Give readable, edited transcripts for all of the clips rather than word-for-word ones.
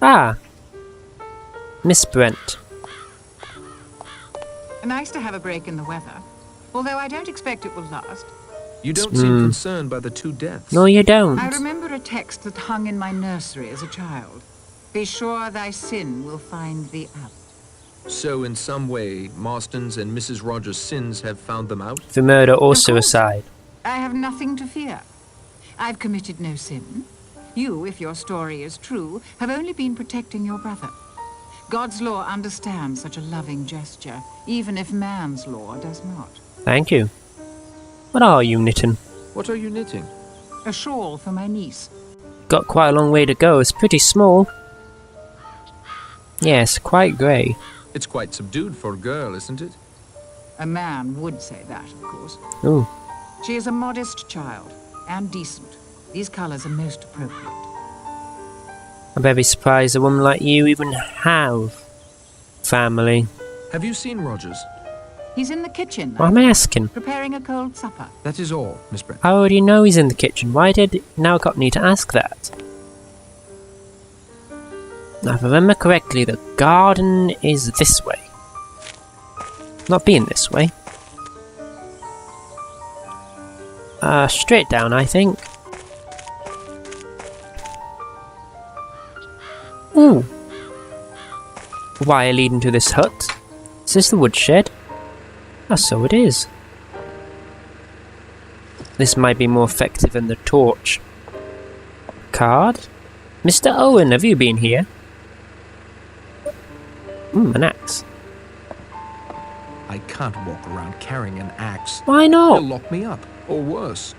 Ah, Miss Brent. Nice to have a break in the weather, although I don't expect it will last. You don't seem concerned by the 2 deaths. No, you don't. I remember a text that hung in my nursery as a child. Be sure thy sin will find thee out. So, in some way, Marston's and Mrs. Rogers' sins have found them out? For murder or Of course. suicide. I have nothing to fear. I've committed no sin. You, if your story is true, have only been protecting your brother. God's law understands such a loving gesture, even if man's law does not. Thank you. What are you knitting? What are you knitting? A shawl for my niece. Got quite a long way to go. It's pretty small. Yes, quite grey. It's quite subdued for a girl, isn't it? A man would say that, of course. Ooh. She is a modest child, and decent. These colours are most appropriate. I'm very surprised a woman like you even have family. Have you seen Rogers? He's in the kitchen, What am I asking? preparing a cold supper. That is all, Miss Brent. I already know he's in the kitchen. Why did Narracott need to ask that? Now, if I remember correctly, the garden is this way. Not being this way. Straight down, I think. Ooh. Wire leading to this hut. Is this the woodshed? Ah, so it is. This might be more effective than the torch. Card? Mr. Owen, have you been here? An axe. I can't walk around carrying an axe. Why They'll not? lock me up, or worse.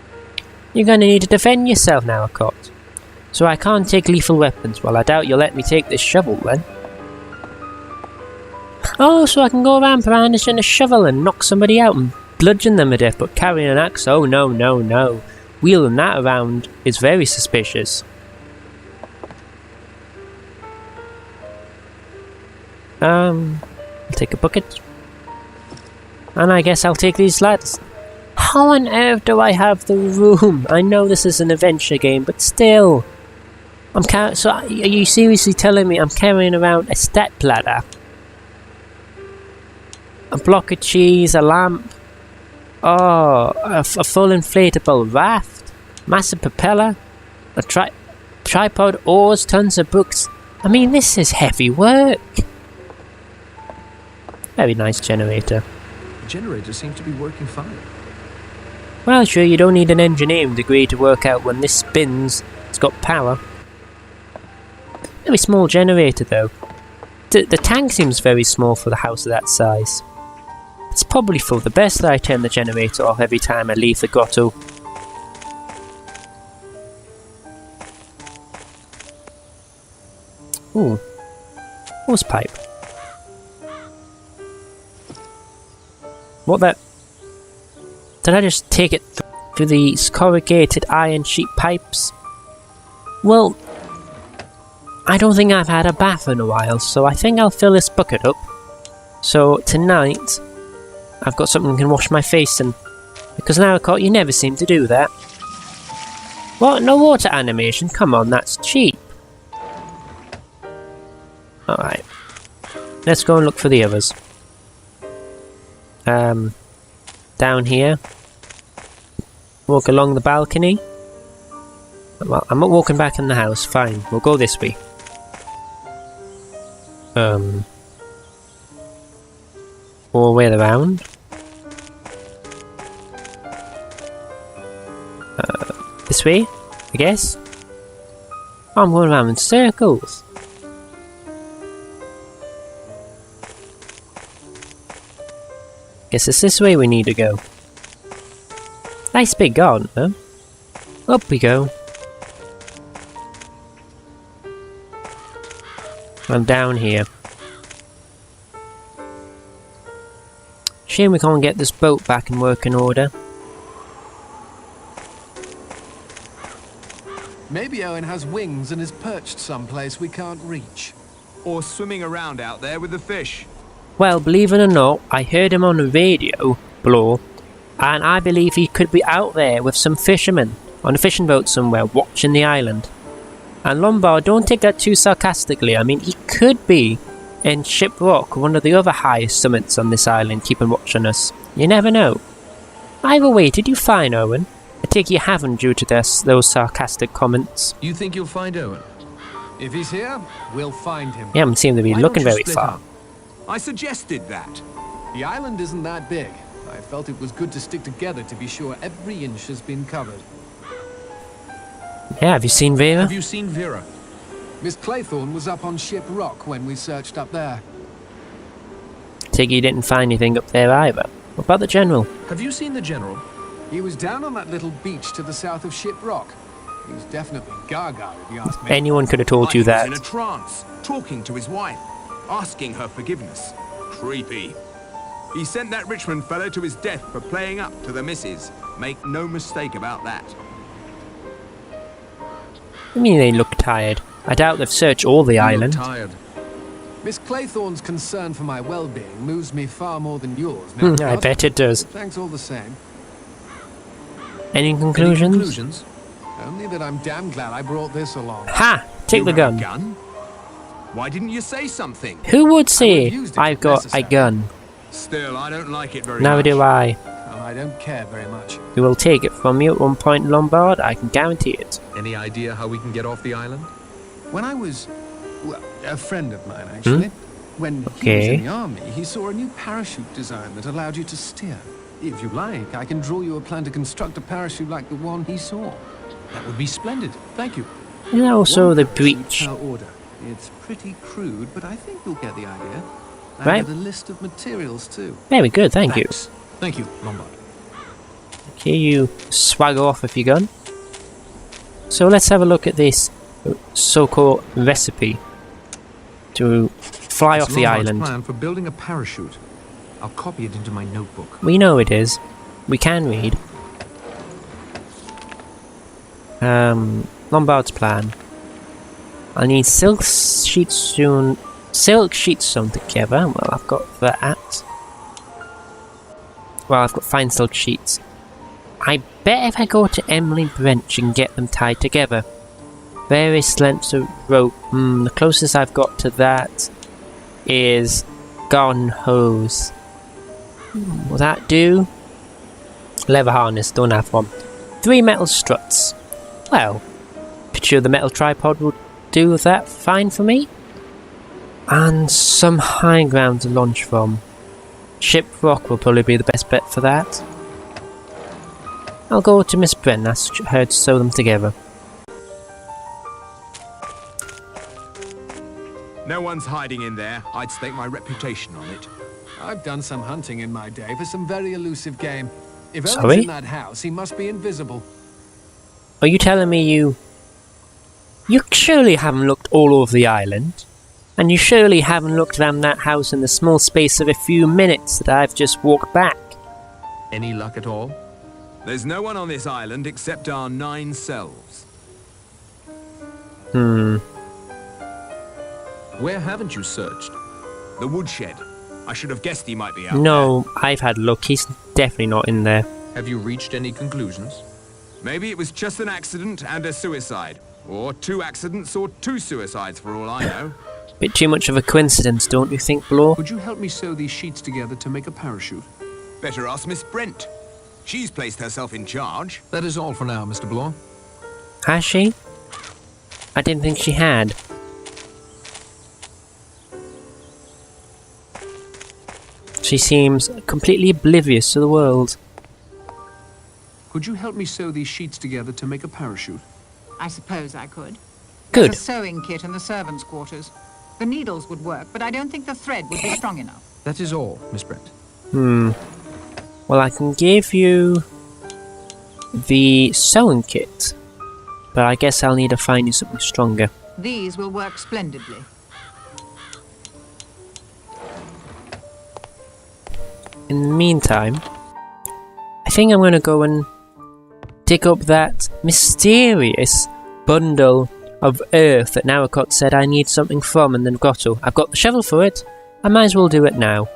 You're going to need to defend yourself now, Narracott. So I can't take lethal weapons. Well, I doubt you'll let me take this shovel then. Oh, so I can go around brandishing a shovel and knock somebody out and bludgeon them to death, but carrying an axe? Oh, no, no, no. Wheeling that around is very suspicious. I'll take a bucket. And I guess I'll take these lads. How on earth do I have the room? I know this is an adventure game, but still. So are you seriously telling me I'm carrying around a step ladder? A block of cheese, a lamp. Oh, a full inflatable raft. Massive propeller. A tripod, oars, tons of books. I mean, this is heavy work. Very nice generator. The generator seems to be working fine. Well, sure, you don't need an engineering degree to work out when this spins. It's got power. Very small generator, though. The tank seems very small for the house of that size. It's probably for the best that I turn the generator off every time I leave the grotto. Ooh. Hose pipe. What the... Did I just take it through these corrugated iron sheet pipes? Well, I don't think I've had a bath in a while, so I think I'll fill this bucket up. So tonight, I've got something I can wash my face in. Because Narracott, you never seem to do that. What? No water animation? Come on, that's cheap. Alright. Let's go and look for the others. Down here. Walk along the balcony. Well, I'm not walking back in the house. Fine, we'll go this way. All the way around. This way, I guess. Oh, I'm going around in circles. Guess it's this way we need to go. Nice big garden, though. Up we go. I'm down here. Shame we can't get this boat back in working order. Maybe Owen has wings and is perched someplace we can't reach. Or swimming around out there with the fish. Well, believe it or not, I heard him on the radio, below, and I believe he could be out there with some fishermen on a fishing boat somewhere watching the island. And Lombard, don't take that too sarcastically. I mean, he could be in Shipwreck, one of the other highest summits on this island, keeping watch on us. You never know. Either way, did you find Owen? I take you haven't due to those sarcastic comments. You think you'll find Owen? If he's here, we'll find him. You haven't seemed to be Why looking don't you very split far. up? I suggested that. The island isn't that big. I felt it was good to stick together to be sure every inch has been covered. Yeah, have you seen Vera? Have you seen Vera? Miss Claythorne was up on Ship Rock when we searched up there. Take you didn't find anything up there either. What about the General? Have you seen the General? He was down on that little beach to the south of Ship Rock. He's definitely gaga, if you ask me. Anyone could have told you He was that. in a trance, talking to his wife, asking her forgiveness. Creepy. He sent that Richmond fellow to his death for playing up to the missus. Make no mistake about that. I mean, they look tired. I doubt they've searched all the You look island. tired. Miss Claythorne's concern for my well-being moves me far more than yours. I Narracott. bet it does. Thanks all the same. Any conclusions? Any conclusions? Only that I'm damn glad I brought this along. Ha! Take the You have gun. a gun? Why didn't you say something? Who would say would've used it I've if got necessary. a gun? Still, I don't like it very Neither much. do I. Well, I don't care very much. We will take it from you at one point, Lombard. I can guarantee it. Any idea how we can get off the island? When I was, well, a friend of mine actually, when he was Okay. in the army, he saw a new parachute design that allowed you to steer. If you like, I can draw you a plan to construct a parachute like the one he saw. That would be splendid. Thank you. And also One the parachute breach. per order. It's pretty crude, but I think you'll get the idea. I Right. have a list of materials too. Very good, thank you. Thanks. Thank you, Lombard. Okay, you swagger off with your gun. So let's have a look at this so-called recipe to fly It's off the Lombard's island. plan for building a parachute. I'll copy it into my notebook. We know it is. We can read. Lombard's plan. I need silk sheets sewn together. Well, I've got that. Well, I've got fine silk sheets. I bet if I go to Emily Branch and get them tied together. Various lengths of rope. The closest I've got to that is garden hose. Will that do? Leather harness, don't have one. 3 metal struts. Well, picture the metal tripod will do that fine for me. And some high ground to launch from. Shipwreck will probably be the best bet for that. I'll go to Miss Bren, ask her to sew them together. No one's hiding in there. I'd stake my reputation on it. I've done some hunting in my day for some very elusive game. If Sorry? Owen's in that house, he must be invisible. Are you telling me you surely haven't looked all over the island? And you surely haven't looked around that house in the small space of a few minutes that I've just walked back? Any luck at all? There's no one on this island except our 9 selves. Where haven't you searched? The woodshed. I should have guessed he might be out No, I've had luck. He's definitely not in there. Have you reached any conclusions? there. Maybe it was just an accident and a suicide. Or 2 accidents or 2 suicides for all I know. Bit too much of a coincidence, don't you think, Blore? Could you help me sew these sheets together to make a parachute? Better ask Miss Brent. She's placed herself in charge. That is all for now, Mr. Bloor. Has she? I didn't think she had. She seems completely oblivious to the world. Could you help me sew these sheets together to make a parachute? I suppose I could. Good. There's a sewing kit in the servants' quarters. The needles would work, but I don't think the thread would be strong enough. That is all, Miss Brent. Well, I can give you the sewing kit, but I guess I'll need to find you something stronger. These will work splendidly. In the meantime, I think I'm going to go and dig up that mysterious bundle of earth that Narracott said I need something from in the grotto. I've got the shovel for it. I might as well do it now.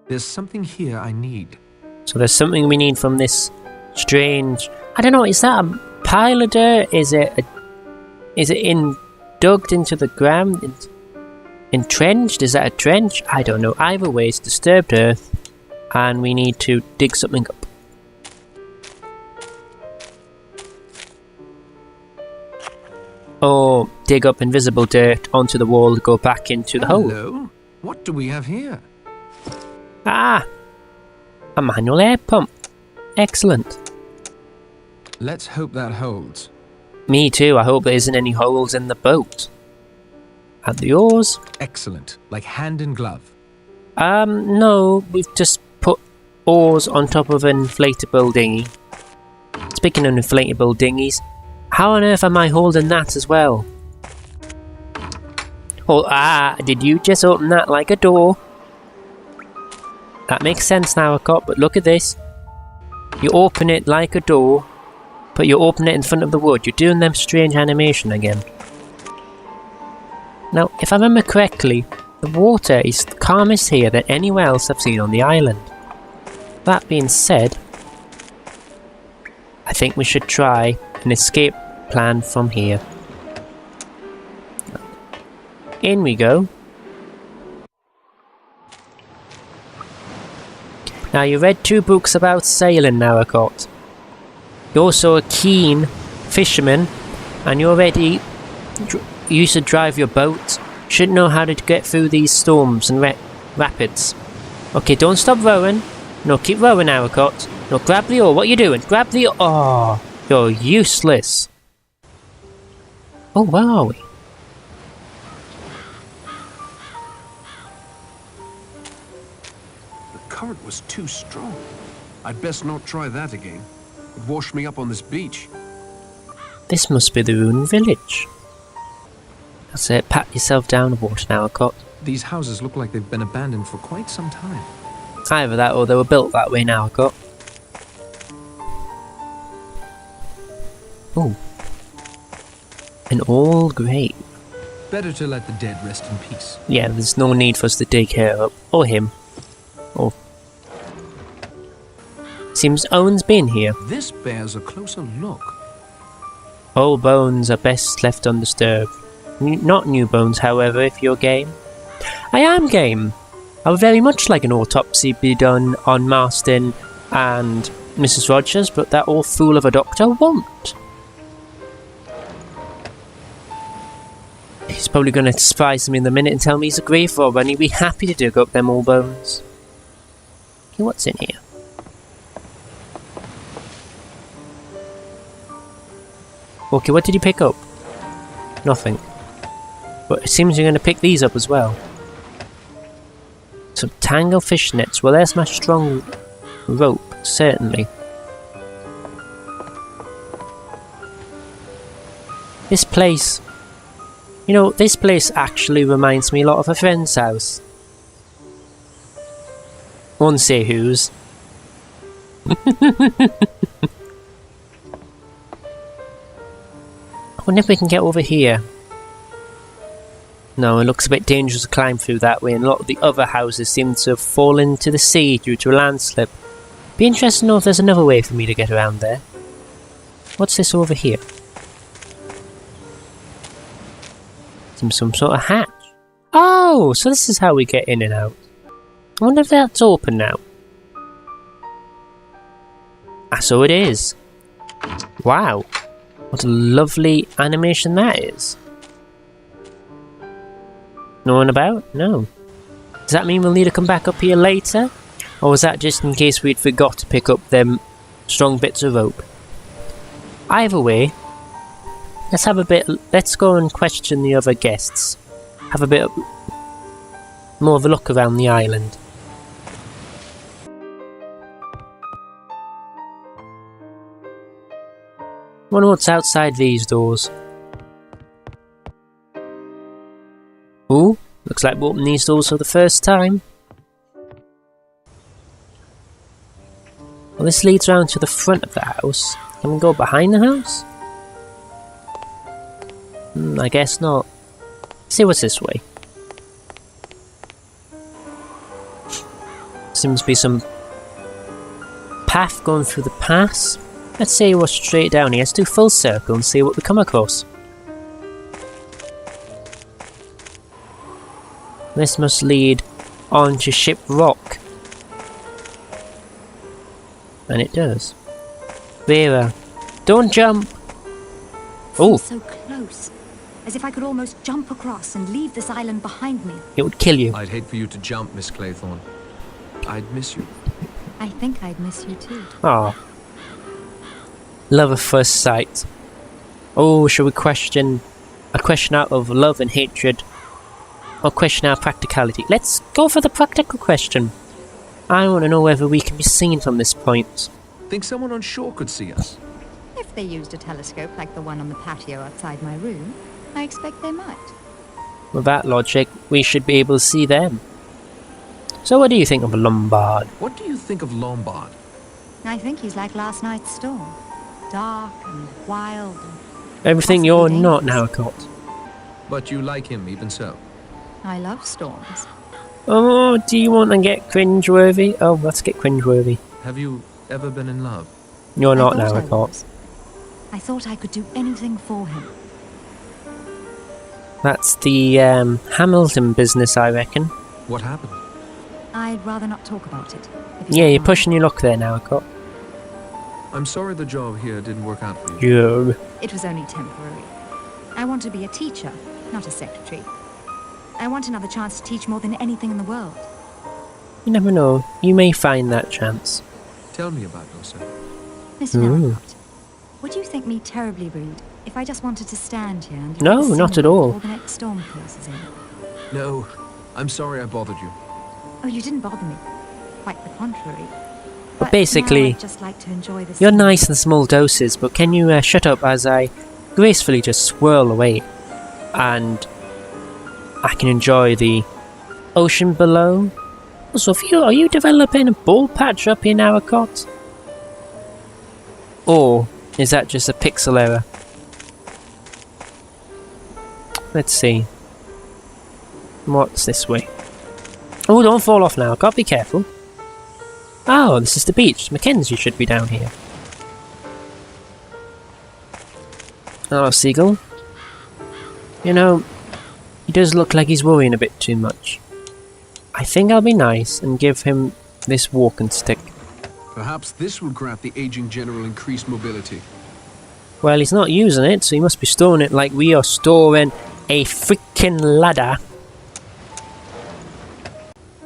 There's something here I need. So there's something we need from this strange... I don't know, is that a pile of dirt? Is it dug into the ground? Entrenched? Is that a trench? I don't know. Either way, it's disturbed earth, and we need to dig something up. Or dig up invisible dirt onto the wall to go back into the hole. Hello? What do we have here? Ah! A manual air pump. Excellent. Let's hope that holds. Me too. I hope there isn't any holes in the boat. Add the oars. Excellent. Like hand in glove. No. We've just put oars on top of an inflatable dinghy. Speaking of inflatable dinghies, how on earth am I holding that as well? Oh, did you just open that like a door? That makes sense, Narracott, but look at this. You open it like a door, but you open it in front of the wood. You're doing them strange animation again. Now, if I remember correctly, the water is the calmest here than anywhere else I've seen on the island. That being said, I think we should try an escape plan from here. In we go. Now, you read 2 books about sailing, Narracott. You're also a keen fisherman, and you already used to drive your boat. You should know how to get through these storms and rapids. Okay, don't stop rowing. No, keep rowing, Narracott. No, grab the oar. What are you doing? Grab the oar. Oh, you're useless. Oh, where are we? The current was too strong. I'd best not try that again. It'd wash me up on this beach. This must be the ruined village. That's it. Pat yourself down the water, Narracott. These houses look like they've been abandoned for quite some time. Either that or they were built that way, Narracott. Oh. An old grave. Better to let the dead rest in peace. Yeah, there's no need for us to dig her up. Or him. Or... Seems Owen's been here. This bears a closer look. Old bones are best left undisturbed. Not new bones, however, if you're game. I am game! I would very much like an autopsy be done on Marston and Mrs. Rogers, but that old fool of a doctor won't. He's probably going to surprise me in a minute and tell me he's a grave robber, and he'd be happy to dig up them old bones. Okay, what's in here? Okay, what did you pick up? Nothing. But it seems you're going to pick these up as well. Some tangle fish nets. Well, there's my strong rope, certainly. This place... You know, this place actually reminds me a lot of a friend's house. Won't say whose. I wonder if we can get over here. No, it looks a bit dangerous to climb through that way, and a lot of the other houses seem to have fallen into the sea due to a landslip. Be interested to know if there's another way for me to get around there. What's this over here? Some sort of hatch. Oh, so this is how we get in and out. I wonder if that's open now. Ah, so it is. Wow. What a lovely animation that is. No one about? No. Does that mean we'll need to come back up here later? Or was that just in case we'd forgot to pick up them strong bits of rope? Either way, let's go and question the other guests. Have a bit more of a look around the island. Wonder what's outside these doors. Ooh, looks like we're opening these doors for the first time. Well, this leads around to the front of the house. Can we go behind the house? I guess not. See what's this way. Seems to be some path going through the pass. Let's say we're straight down here. Let's do full circle and see what we come across. This must lead on to Ship Rock. And it does. Vera, don't jump! Oh! So close. As if I could almost jump across and leave this island behind me. It would kill you. I'd hate for you to jump, Miss Claythorne. I'd miss you. I think I'd miss you too. Ah. Love at first sight. Oh, shall we question a question out of love and hatred? Or question our practicality? Let's go for the practical question. I want to know whether we can be seen from this point. Think someone on shore could see us? If they used a telescope like the one on the patio outside my room, I expect they might. With that logic, we should be able to see them. So what do you think of Lombard? What do you think of Lombard? I think he's like last night's storm. Dark and wild and Everything possibly you're not, dangerous. Narracott. But you like him even so. I love storms. Oh, do you want to get cringeworthy? Oh, let's get cringeworthy. Have you ever been in love? You're not I thought I Narracott. was. I thought I could do anything for him. That's the Hamilton business, I reckon. What happened? I'd rather not talk about it. if you Yeah, don't you're mind. pushing your luck there, Narracott. I'm sorry the job here didn't work out for you. Yeah. It was only temporary. I want to be a teacher, not a secretary. I want another chance to teach more than anything in the world. You never know. You may find that chance. Tell me about yourself. Mr. Ooh. Narracott, would you think me terribly rude if I just wanted to stand here and No, let the not sun at all. before the next storm closes in? No, I'm sorry I bothered you. Oh, you didn't bother me. Quite the contrary. But basically, now I'd just like to enjoy the You're sun. nice in small doses, but can you shut up as I gracefully just swirl away and I can enjoy the ocean below? Also, are you developing a ball patch up here, Narracott? Or is that just a pixel error? Let's see. What's this way? Oh, don't fall off now. Gotta be careful. Oh, this is the beach. Mackenzie should be down here. Hello, Seagull. You know, he does look like he's worrying a bit too much. I think I'll be nice and give him this walking stick. Perhaps this will grant the aging general increased mobility. Well, he's not using it, so he must be storing it like we are storing a freaking ladder.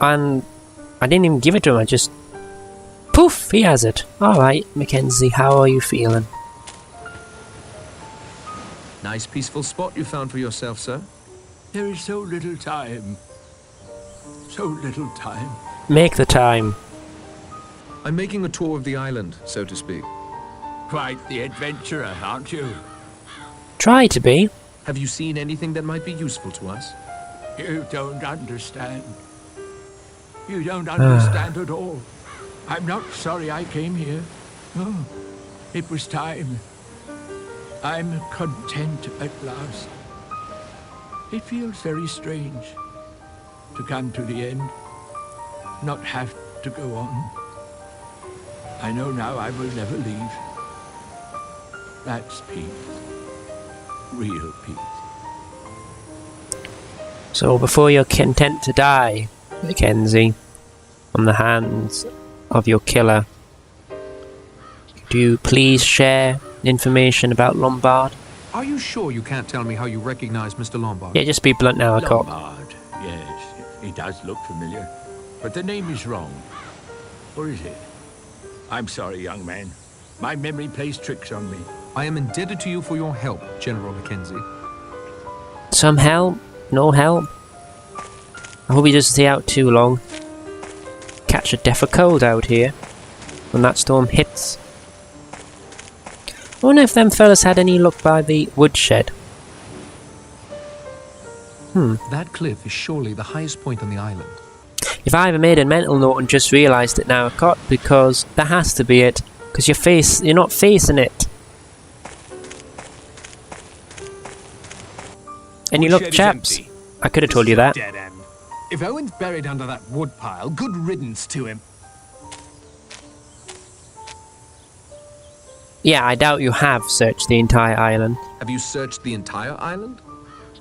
And I didn't even give it to him, I just... Poof! He has it. Alright, Mackenzie, how are you feeling? Nice peaceful spot you found for yourself, sir. There is so little time. So little time. Make the time. I'm making a tour of the island, so to speak. Quite the adventurer, aren't you? Try to be. Have you seen anything that might be useful to us? You don't understand. You don't understand at all. I'm not sorry I came here. No, it was time. I'm content at last. It feels very strange to come to the end, not have to go on. I know now I will never leave. That's peace. Real peace. So before you're content to die, Mackenzie, from the hands of your killer, do you please share information about Lombard? Are you sure you can't tell me how you recognize Mr. Lombard? Yeah, just be blunt now, Narracott. Lombard, yes, he does look familiar. But the name is wrong. Or is it? I'm sorry, young man. My memory plays tricks on me. I am indebted to you for your help, General Mackenzie. Some help? No help? I hope he doesn't stay out too long. Catch a death of cold out here when that storm hits. I wonder if them fellas had any luck by the woodshed. That cliff is surely the highest point on the island. If I ever made a mental note and just realised it now, Narracott, because that has to be it. Because you're not facing it. And you look, Woodshed is chaps. empty. I could have told you that. Dead end. If Owen's buried under that wood pile, good riddance to him. Yeah, I doubt you have searched the entire island. Have you searched the entire island?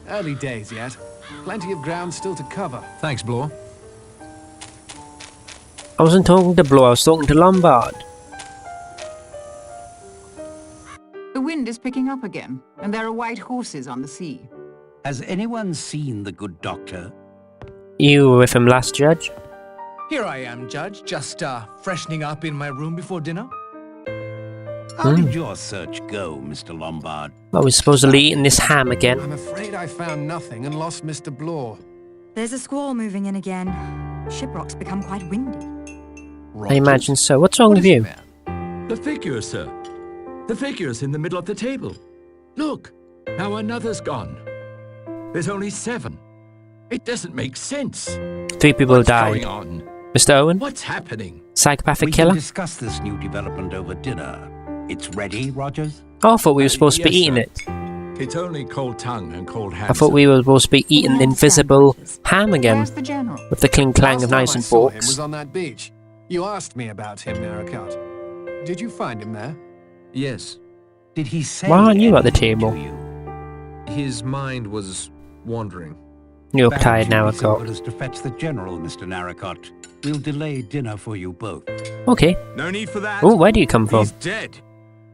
Early days yet. Plenty of ground still to cover. Thanks, Blore. I wasn't talking to Blue, I was talking to Lombard. The wind is picking up again, and there are white horses on the sea. Has anyone seen the good doctor? You were with him last, Judge? Here I am, Judge, just freshening up in my room before dinner. How did your search go, Mr. Lombard? Well, we're supposedly eating this ham again. I'm afraid I found nothing and lost Mr. Blore. There's a squall moving in again. Shiprock's become quite windy. I imagine so. What's wrong with you? The figures, sir. The figures in the middle of the table. Look, now another's gone. There's only 7. It doesn't make sense. 3 people What's died. going on? Mr. Owen? What's happening? Psychopathic We killer? can discuss this new development over dinner. It's ready, Rogers? Oh, I thought we were supposed to be yes, eating sir. it. It's only cold tongue and cold hands. I thought we were supposed to be eating invisible ham again. Where's the general? With the cling clang of Last time knives I and saw him forks. was on that beach. You asked me about him, Narracott. Did you find him there? Yes. Did he say Why aren't you at the anything table? to you? His mind was wandering. You're Back tired to now, be I've so got. good as to fetch the general, Mr. Narracott. We'll delay dinner for you both. Okay. No need for that. Oh, where do you come from? He's dead.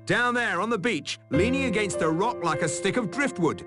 Down there on the beach, leaning against a rock like a stick of driftwood.